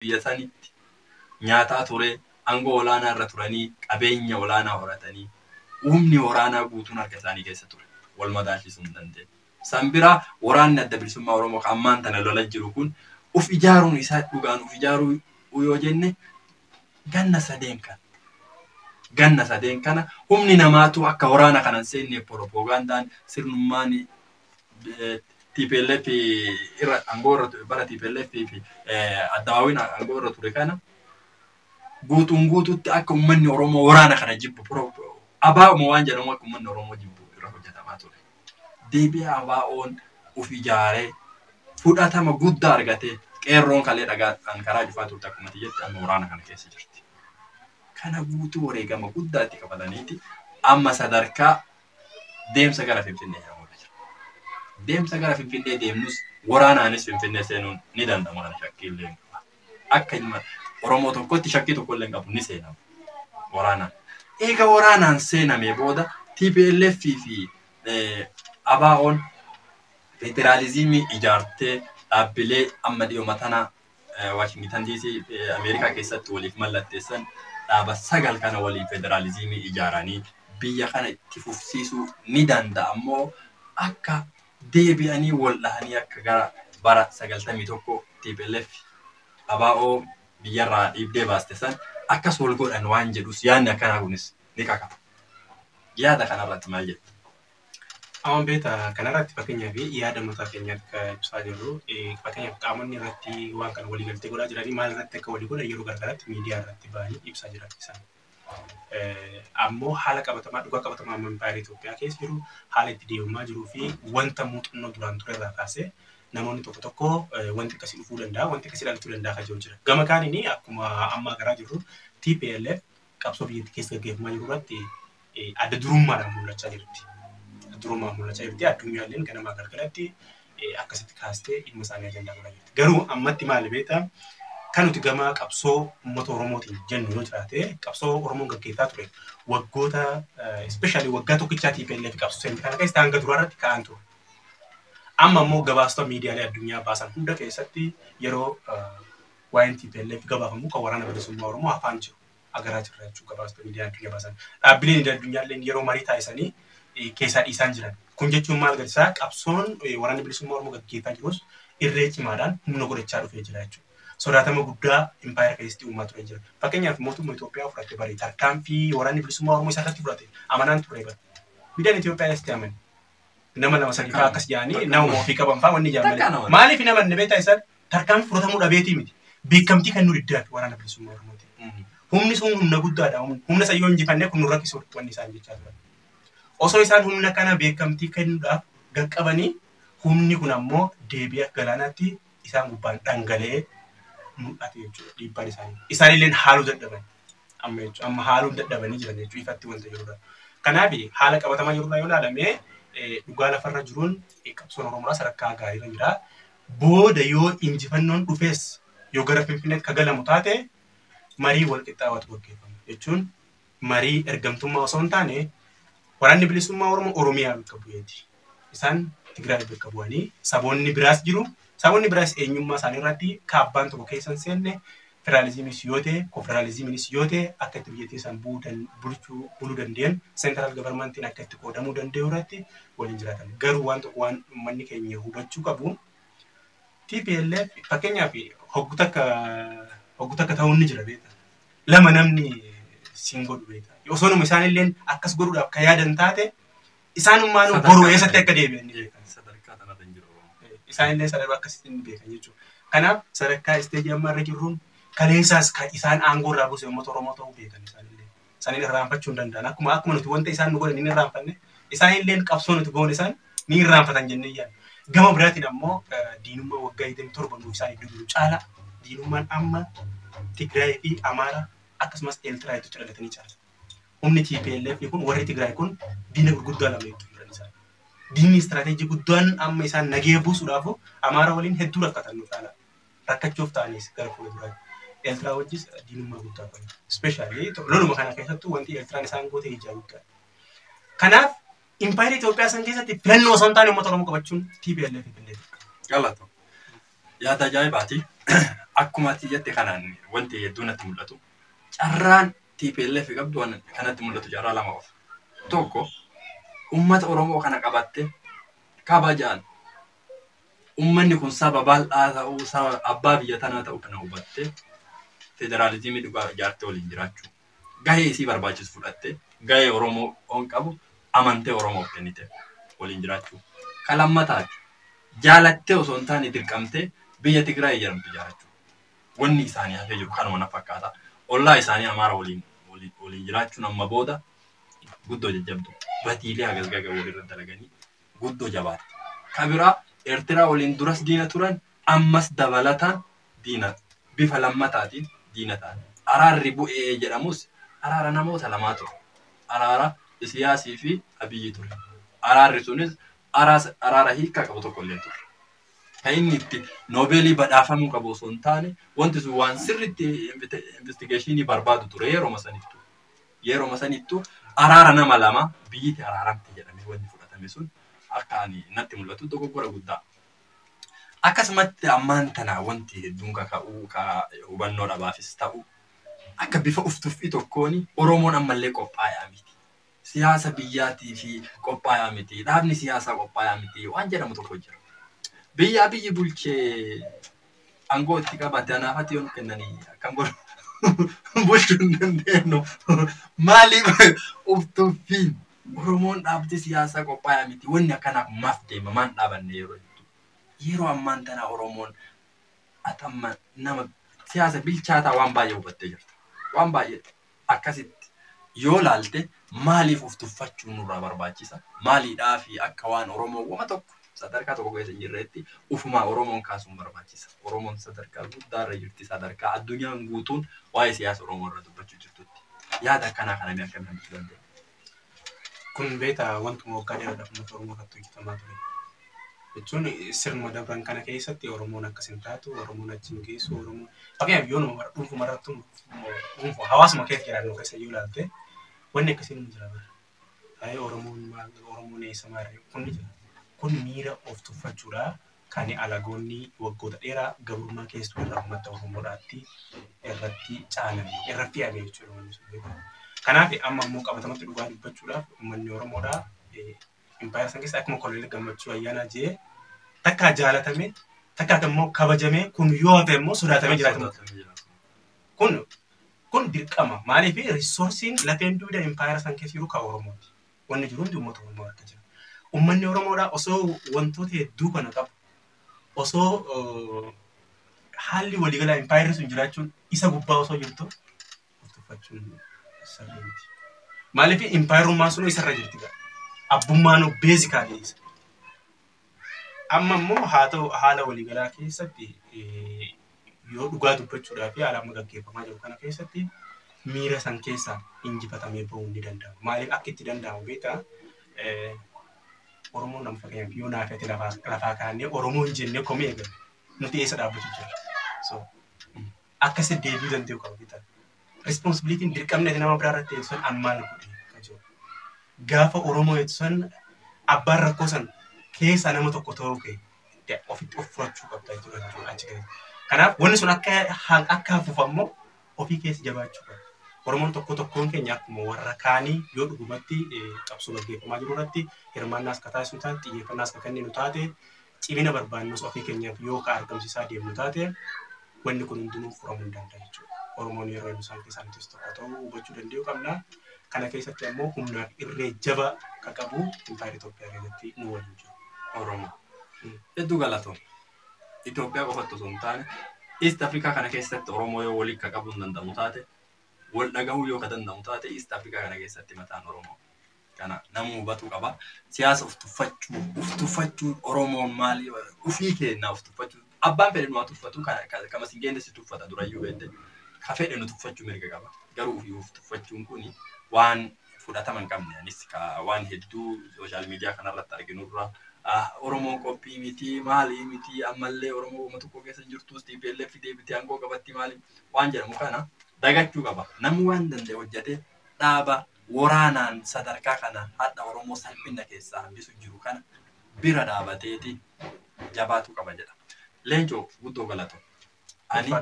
biyya sanitti nyaataa ture aangoo olaanaa irra turanii qabeenya olaanaa horatanii humni waraanaa guutuun harka isaanii keessa ture. Wal madaalchisuu hin dandeenye. Sanbiraa waraanni adda bilisummaa Oromoo kan ammaan tana lola jiru kun uf ijaaruun isaa dhugaan uf ijaaruu yoo jenne ganna sadeen kana humni namaatu akka waraana kanan seenne propagandaan sirnummaan TPLF irra aangoo bara TPLF fi Addawaawin aangoo irra ture kana guutuutti akka uummanni Oromoo waraana kana jibbu abaa'uma waan jedhamu akka uummanni Oromoo jibbu irra hojjetamaa ture. Deebi'ee abaa'oon uf ijaaree fudhatama guddaa argatee qeerroon kalee dhagaadhaan karaa cufaa turte akkuma jetti amma waraana kana keessa jirti. Kana guutuu wareegama guddaatti qabataniiti amma sadarkaa deemsa gara Finfinnee yaa'uudha jira. Deemsa gara Finfinnee deemnus waraanaanis Finfinnee seenuun ni danda'ama kana shakkii illee hin qabu. Akka ilma Oromoo tokkotti shakkii tokko illee hin qabu ni seenama waraanaan. Eega waraanaan seenamee booda TPLF fi abaa'oon federaalizimii ijaartee dhaabbilee amma dhiyoo matana Washington DC Ameerikaa keessatti waliif mallatteessan dhaaba 9 kana waliin federaalizimii ijaaranii biyya kana itti fufsiisuu ni danda'a ammoo akka deebi'anii wal dhahanii akka gara bara 91 TPLF abaa'oo biyyarraa dhiibdee baaste san akkas wal godhan waan jedhus yaadni akkanaa kunis ni kakaba. Yaada kanarratti maal jettu? Awwan beeta kanarratti fakkeenyaaf yaada mataa keenyaatti kan ibsaa jirru fakkeenyaaf qaamonni irratti waan kana walii galtee godhaa jiranii maal irratti akka walii godhan yeroo gargaraatti miidiyaa irratti ba'anii ibsaa jiran isaan. Ammoo haala qabatamaa dhugaa qabatamaa Empire Itoophiyaa keessa jiru haala itti deemaa jiruu fi wanta muuxannoo duraan ture irraa kaasee namoonni tokko wanti akkasii dhufuu danda'a wanti akkasii ilaalchuu danda'a kan jiru jira. Gama kaaniin akkuma amma garaa jirru TPLF qabsoo biyyattii keessa gaggeeffamaa jiru irratti adda durummaadhaan mul'achaa jirti. Durummaa mul'achaa jirti addunyaalleen ganamaa gargaratti akkasitti kaastee dhimma isaanii ajandaa godhaa jirti. Garuu ammatti maal beektaa kan nuti gama qabsoo uummata Oromootiin jennu yoo jiraate qabsoo Oromoon gaggeessaa ture waggoota especially waggaa tokkichaa TPLF qabsoo seenaa kana keessa hanga duraarratti ka'an ture. Amma immoo gabaastota miidiyaalee addunyaa baasan hunda keessatti yeroo waa'een TPLF gabaafamu kan waraana bilisummaa Oromoo afaan jiru agaraa jirra jechuudha gabaastota miidiyaa addunyaa baasan. Dhaabbileen addunyaalleen yeroo marii taasisanii keessaa dhiisaan jiran. Kun jechuun maal agarsiisa qabsoon waraanni bilisummaa Oromoo gaggeessaa jirus irree cimaadhaan humna godhachaa dhufee jira jechuudha. Sodaatama guddaa Empire keessatti uumaa ture jira. Fakkeenyaaf mootummaa Itoophiyaa fudhatte barii tarkaanfii waraanni bilisummaa Oromoo isarratti fudhate amanaan ture bara. Miidiyaan Itoophiyaa keessatti amani. Nama lama sadii fa'aa akkas jedhanii nama ofii qaban fa'aa wanni jedhaman. Maaliif nama beektaa isaan tarkaanfii fudhatamuu dhabeetii miti. Beekamtii kan nu diddaatu waraana bilisummaa Oromooti. Humni sun humna guddaadha. Humna sayyoo injifannee kun nurratti sooratu wanni isaan jechaa turan. Osoo isaan humna kana beekamtii kennuudhaaf qaqqabanii humni kun ammoo deebi'ee galaanaatti isaan gubbaan dhangala'ee mul'ate jechuudha dhiibbaan isaanii. Isaanillee haaluu dadhaban. Amma haaluu dadhabanii jiran jechuudha ifatti wanta jirudha. Kanaaf haala qabatamaa jirurraa yoo ilaalame dhugaa lafarra jiruun qabsoon Oromoo sadarkaa gaariirra jira. Booda yoo injifannoon dhufees yoo gara Finfinneetti ka galamu taate marii wal qixxaawatu gaggeeffama jechuun marii ergamtummaa osoo hin taane waraanni bilisummaa Oromoo Oromiyaa bakka bu'eeti. Isaan Tigraay bakka bu'anii saboonni biraas jiru. Saboonni biraas eenyummaa isaanii irratti kaabbaan tokko keessan seenne federaalizimiis yoo ta'e konfederaalizimiinis yoo ta'e akka itti biyyattii isaan buluu danda'an seentiraal gavarmantiin akka itti qoodamuu danda'u irratti waliin jiraatan. Garuu waan tokko waan uummanni keenya hubachuu qabu TPLF fakkeenyaaf hoggu takka ta'uun ni jira beekta. Lama namni siin godhu beekta. Osoo nama isaanillee akkas godhuudhaaf kan yaadan taate isaanummaan boruu eessatti akka deebi'an ni beekan. Sadarkaa kanarra hin jiru. Isaanillee sadarkaa akkasitti ni beekan jechuudha. Kanaaf sadarkaa isteejii amma irra jirruun kaleessaas kan isaan aangoo irraa buuse uummata Oromoo ta'uu beekan isaanillee. Isaanillee irraanfachuu hin danda'an. Akkuma nuti wanta isaan nu godhan ni irraanfanne isaanillee qabsoo nuti goone isaan ni irraanfatan jennee yaadna. Gama biraatiin ammoo diinummaa waggaa 27 nuuf isaan iddoo jiru caala diinummaan amma Tigraay fi Amaara akkasumas Eertiraa itti dhalatanii caala. Humni TPLF kun warri Tigraay kun diina gurguddaa lama itti jiran isaan. Diinni istiraatiijii guddaan amma isaan nagee buusuudhaaf Amaara waliin hedduu rakkatan nu caala. Rakkachuuf ta'anis gara fuulduraatti. Eertiraa wajjis diinummaa guddaa qabu. Especially loluma kana keessattuu wanti Eertiraan isaan goote ijaa guddaa. Kanaaf Empire Itoophiyaa san keessatti filannoo osoo hin taane uummata Oromoo qabachuun TPLF fileeti. Galata. Yaada ajaa'ibaati. akkuma ati jette kanaan wanti hedduun natti mul'atu. Carraan TPLF qabdu kanatti mul'atu carraa lama qofa. Tokko uummata Oromoo kana qabatte kabajaan uummanni kun saba bal'aa ta'uu saba abbaa biyya tanaa ta'uu kana hubatte federaalizimii dhugaa ijaartee waliin jiraachuu. Gahee isii barbaachisu fudhatte gahee Oromoo on qabu amantee Oromoof kennite waliin jiraachuu. Ka lammataati jaalattee osoo hin taane dirqamtee biyya Tigraay jedhamtu ijaarachuu. Wanni isaanii hafee jiru kanuma na fakkaata. Ollaa isaanii Amaara waliin jiraachuun amma booda guddoo jajjabdu. Batiilee hagasgaga walirra dalaganii guddoo jabaate. Kan biraa Eertiraa waliin duras diina turan ammas dabalataan diina bifa lammataatiin diina ta'an. Araarri bu'ee jedhamus araara namoota lamaa ture. Araara Isiyaasii fi Abiyyi ture. Araarri sunis araara hiikkaa qabu tokko illee ture. Kan inni itti Noobeelii badhaafamuu qabu osoo hin taane wanti sun waan sirriitti investigeeshinii barbaadu ture yeroo sanittu. Yeroo sanittu araara nama lama biyyitti araaramti jedhamee wanti fudhatame sun akka ani natti mul'atu dogoggora guddaa. Akkasumatti ammaan tana wanti hedduun kaka'uu hubannoo dhabaafis ta'u akka bifa uftuffii tokkoon Oromoon ammallee qophaa'aa miti. Siyaasa biyyaatii fi qophaa'aa miti. Dhaabni siyaasaa qophaa'aa miti waan jedhamu tokko jira. Biyyi bulchee aangoo itti qabate anaafatti yoo kennanii akkam godhu bulchuu hin dandeenyu. Maaliif uftuffii Oromoon dhaabni siyaasaa qophaa'aa miti. Wanni akkanaaf maaf deema maan dhaabanne yeroo ammaan tana Oromoon atamma nama siyaasa bilchaataa waan baay'ee hubattee jirta. Waan baay'ee akkasitti yoo laalte maaliif uftuffachuun nurraa barbaachisa? Maaliidhaaf akka waan Oromoo wama tokko sadarkaa tokko keessa jirreetti ufumaa Oromoon kaasuun barbaachisa. Oromoon sadarkaa guddaarra jirti sadarkaa addunyaan guutuun waa'ee siyaasa Oromoo irra dubbachuu jirtutti. Yaada akkanaa kana mee akkamiin ibsuu dandeenya? Kun beektaa wantuma waggaa dheeraadhaaf uummata Oromoo irratti hojjetamaa ture. Jechuun sirna dabran kana keessatti Oromoon akkasin taatu, Oromoon achiin geessu, Oromoon fakkeenyaaf yoo nama dhuunfuma irratti dhuunfa hawaasuma keessa jiraannu keessa yoo ilaalte wanni akkasiin hin jira bara. Taa'ee Oromoon eessa maara kun ni jira. Kun miira of tuffachuudhaa kan alagoonni waggoota dheeraa gabrummaa keessatti irraa uummata Oromoodhaatti irratti caalanii irratti fe'amee jechuudha. Kanaaf amma immoo qabatamatti dhugaa dubbachuudhaaf uummanni Oromoodhaa Empire san keessa akkuma kolonii gammachuu ayyaana jee takka jaalatame takka immoo kabajame kun yoo hafe immoo sodaatamee jiraatamu. Kun dirqama maaliif resoursiin lafeen duuda Empire san keessa jiru ka Oromooti. Wanni jiru hundi uummata Oromoo akka jira. Uummanni Oromoodhaa osoo wantoota hedduu kana qabu osoo haalli waliigalaa Empire sun jiraachuun isa gubbaa osoo jirtu uffachuun sirriitti. Maaliif Empire sun isarra jirti gaa. Abbummaan beezikaalii isa. Amma immoo haa ta'u haala waliigalaa keessatti yoo dhugaa dubbachuudhaaf haala amma gaggeeffamaa jiru kana keessatti miira san keessaa injifatamee bahuu ni danda'ama. Maaliif akka itti danda'amu beektaa Oromoon nama fakkeenyaaf yoo naafate lafaa kaanee Oromoo hin jennee komii eegale nuti eessa dhaabbatu jira. So akkasi deebi'uu danda'u qaba beektaa. Responsibilitiin dirqamni nama biraa irratti eegsuun ammaan godhe. Gaafa Oromoo jechuun abbaan rakkoo san keessa nama tokko ta'uu ka'e ofitti of furachuu qabda jechuudha achi keessa. Kanaaf wanni sun akka hafuufammoo ofii keessa jabaachuu qaba. Oromoon tokkoon keenya akkuma warra kaanii yoo dhugumatti qabsoo gaggeeffamaa jiru irratti hirmaannaas akka taasisu taate xiyyeeffannaas akka kennu taate cimina barbaannus ofii keenyaaf yoo ka argamsiisaa deemnu taate wanni kun hundinuu furamuu hin danda'a jechuudha. Oromoon yeroo isaan keessatti tokko ta'uu hubachuu danda'u qabna. Kana keessatti ammoo humnaaf irree jaba kan qabu Empire Itoophiyaa keessatti nu waliin jiru. Oromoo. Hedduu galatoom. Itoophiyaa qofatti osoo hin taane East Africa kana keessatti Oromoo yoo waliin kan qabuu hin danda'amu taate wal dhagahuu yoo ka danda'amu taate East Africa kana keessatti mataan Oromoo. Kana namuu hubachuu qaba. Siyaasa of tuffachuu Oromoon maali ufii kennaa of tuffachuu abbaan fedhe nu tuffatu kama singende si tuffata durayyuu beekte ka fedhe nu tuffachuu mirga qaba. Garuu ufii of tuffachuun kuni waan fudhatama hin qabne anis waan hedduu social media kanarratti arginurra Oromoo qophii miti maali miti ammallee Oromoo uummata tokko keessa jirtus TPLF deebitee aangoo qabatti maali waan jedhamu kana dagachuu qaba. Namni waan danda'e hojjetee dhaaba waraanaan sadarkaa kana hadda Oromoo salphina keessaa hambisu jiru kana bira dhaabateeti jabaatu qaba jedha. Leencoo guddoo galatoom. ani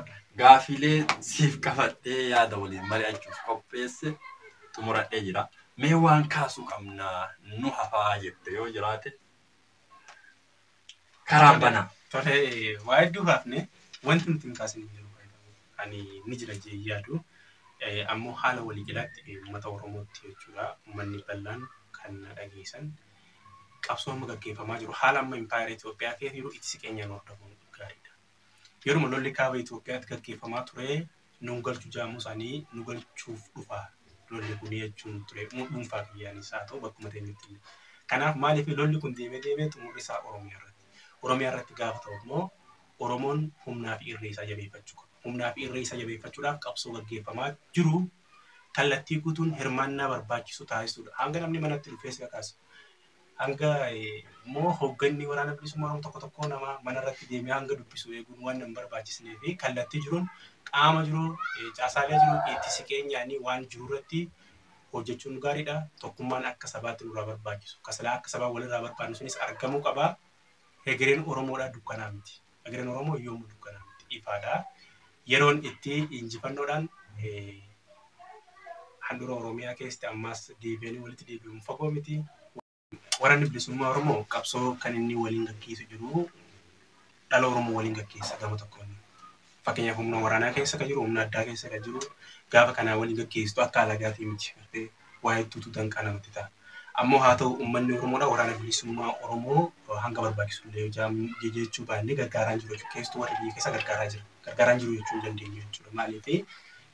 gaafilee siif qabadhee yaada waliin mari'achuuf qopheesse xumuradhee jira. Mee waan kaasuu qabna nu hafaa jette yoo jiraate karaan banaa. Tole waa hedduu haafne wanti nuti hin kaasin jiru. Ani ni jira jee yaadu. Ammoo haala walii jalatti uummata Oromootti jechuudha. Uummanni bal'aan kan dhageessan qabsoon gaggeeffamaa jiru. Haala amma impaayera Itoophiyaa keessa jiru itti siqeenyaan hordofuun gaariidha. Yeroo lolli kaaba Itoophiyaatti gaggeeffamaa ture nu galchuu jaamu isaanii nu galchuuf dhufa. Lolli kun jechuun ture dhuunfaa kiyyaanis haa ta'u bakkuma ta'etti. Kanaaf maaliif lolli kun deemee xumurri isaa Oromiyaa irratti. Oromiyaa irratti gaafa ta'u immoo Oromoon humnaa fi irree isaa jabeeffachuu qaba. Humnaa fi irree isaa jabeeffachuudhaaf qabsoo gaggeeffamaa jiru kallattii guutuun hirmaannaa barbaachisu taasisuudha. Hanga namni manatti dhufee si kakaasu. Hanga immoo hoogganni waraana bilisummaa tokko nama mana irratti deemee hanga dubbisu eeguun waan hin barbaachisnee fi kallattii jiruun qaama jiru caasaalee jiru itti siqeenyaanii waan jiru irratti hojjechuun gaariidha. Tokkummaan akka sabaatti nurraa barbaachisu. Kasalaa akka sabaa walirraa barbaadnu sunis argamuu qaba. Egereen Oromoodhaa dukkanaa miti. Egereen Oromoo yoomuu dukkanaa miti. Ifaadhaa. Yeroon itti injifannoodhaan handhuura Oromiyaa keessatti ammas deebi'anii walitti deebi'uun fagoo miti. Waraanni bilisummaa Oromoo qabsoo kan inni waliin gaggeessu jiru dhala Oromoo waliin gaggeessa gama tokkoon. Fakkeenyaaf humna waraanaa keessa kan jiru humna addaa keessa kan jiru gaafa kanaa waliin gaggeessitu akka alagaatii miti. Waa hedduutu danqaa namatti ta'a. Ammoo haa ta'u uummanni Oromoodha waraana bilisummaa Oromoo hanga barbaachisu illee jechuu baannee gargaaraan jiru jechuudha. Keessattuu warri biyya keessa gargaaraa jira. Gargaaraan jiru jechuu hin dandeenyu jechuudha. Maaliif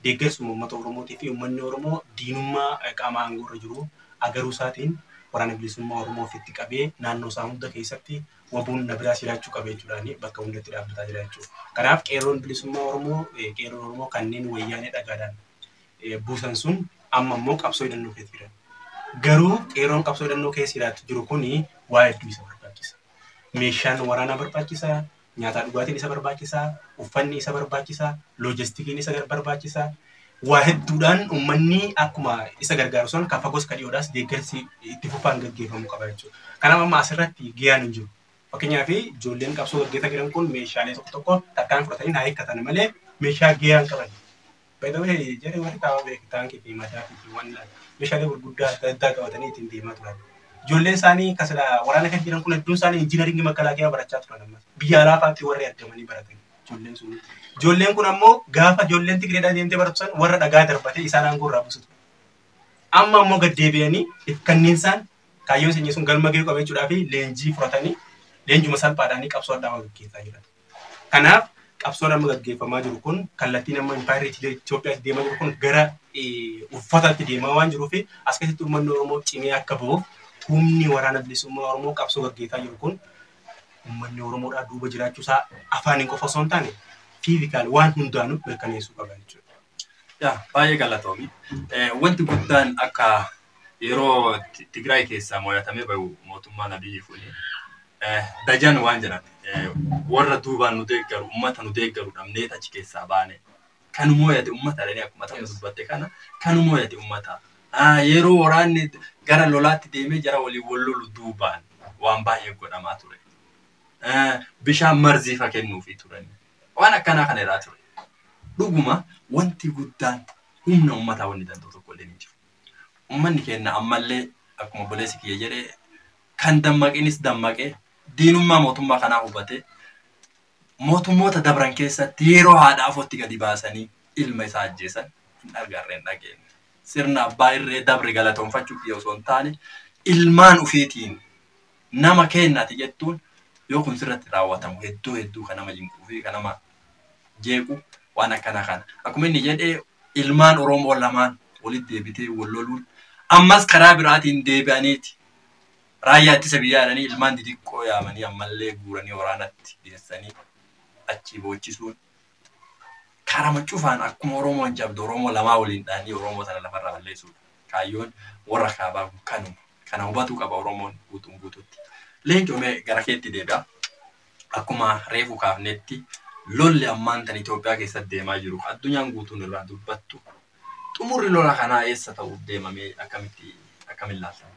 deeggarsuma uummata Oromootii fi uummanni Oromoo diinummaa qaama aangoo irra jiru agaruu isaatiin waraana bilisummaa Oromoo ofitti qabee naannoo isaa hunda keessatti wabuun na biraa jiraachuu qaba jechuudhaan bakka hundatti dhaabbataa jira jechuudha. Kanaaf qeerroon bilisummaa Oromoo kanneen wayyaanee dhagaadhaan buusan sun amma immoo qabsoo hidhannoo keessa jiran. Garuu qeerroon qabsoo hidhannoo keessa jiru kuni waa hedduu isa barbaachisa. Meeshaan waraanaa barbaachisa, nyaata dhugaatiin isa barbaachisa, uffanni isa barbaachisa, loojistikiin isa barbaachisa. Waa hedduudhaan uummanni akkuma isa gargaaru sun kan fagoos kan dhiyoodhaas deeggarsi itti fufaan gaggeeffamuu qaba jechuudha. Kanaaf amma asirratti gaheen hin jiru. Fakkeenyaaf ijoolleen qabsoo gaggeessaa jiran kun meeshaalee tokko takkaan fudhatanii haa eeggatan malee meeshaa gahee hin qaban. Baay'ee jarri warri taa'aa beektaan fi madaa fi waan meeshaalee gurguddaa adda addaa qabatanii ittiin deemaa turan. Ijoolleen isaanii kasala waraana kan jiran kun hedduun isaanii injiinaringii makalaakiyaa barachaa turan ammas. Biyya alaafaatti warri argamanii baratan ijoolleen sun. Ijoolleen kun ammoo gaafa ijoolleen Tigreedhaa deemtee baratan warra dhagaa darbatee isaan aangoo irraa buusutu. Amma ammoo gad deebi'anii kanneen isaan kaayyoon sanyii sun galma gahuu qabachuudhaa fi leenjii fudhatanii leenjuma salphaadhaanii qabsoo addaa gaggeessaa jiran. Kanaaf qabsoon amma gaggeeffamaa jiru kun kallattiin amma impaayera Itoophiyaatti deemaa jiru kun gara uffataatti deemaa waan jiruuf as keessatti uummanni Oromoo cimee akka bahuuf humni waraana bilisummaa Oromoo qabsoo gaggeessaa jiru kun uummanni Oromoodhaa duuba jiraachuu isaa afaaniin qofa osoo hin taane fiizikaali waan hundaanuu mirkaneessuu qaba jechuudha. Yaa baay'ee galatoomi. Wanti guddaan akka yeroo Tigraay keessaa mo'atamee bahu mootummaan Abiyyi fuudhee dajan waan jedhan warra duubaan nu deeggaru uummata nu deeggaru dhabnee achi keessaa baane kan mo'ate uummata dhanii akkuma ta'u dubbatte kana kan mo'ate uummata. Yeroo waraanni gara lolaatti deemee jara walii wal lolu duubaan waan baay'ee godhamaa ture. Bishaan marziifa kennuufii turan. Waan akkanaa kana irraa ture. Dhuguma wanti guddaan humna uummataa wanni danda'u tokko illee ni jiru. Uummanni keenya ammallee akkuma boleessi kiyya jedhee kan dammaqinis dammaqee diinummaa mootummaa kanaa hubatee mootummoota dabran keessatti yeroo haadhaaf otti gadi baasanii ilma isaa ajjeesan hin argarreen dhageenye. Sirna abbaa irree dabre galatoonfachuu kiyya osoo hin taane ilmaan ufiitiin nama kennaati jettuun yoo kun sirratti raawwatamu hedduu kan nama jinquu fi kan nama jeequ waan akkana kana. Akkuma inni jedhee ilmaan Oromoo lamaan walitti deebitee wal loluun ammas karaa biraatiin deebi'aniiti. Raayyaa ittisa biyyaa jedhanii ilmaan xixiqqoo yaamanii ammallee guuranii waraanatti geessanii achi boochisuun karama cufaan akkuma Oromoon jabdu Oromoo lamaa waliin dhaanii Oromoo sana lafarraa balleessuudha. Kaayyoon warra kaabaa kanuma. Kana hubatuu qaba Oromoon guutuutti. Leencomee gara keetti deebi'a. Akkuma reefu kaafnetti lolli ammaan tan Itoophiyaa keessatti deemaa jiru addunyaan guutuun irraa dubbattu. Xumurri lola kanaa eessa ta'uuf deemamee akkamiin laallama?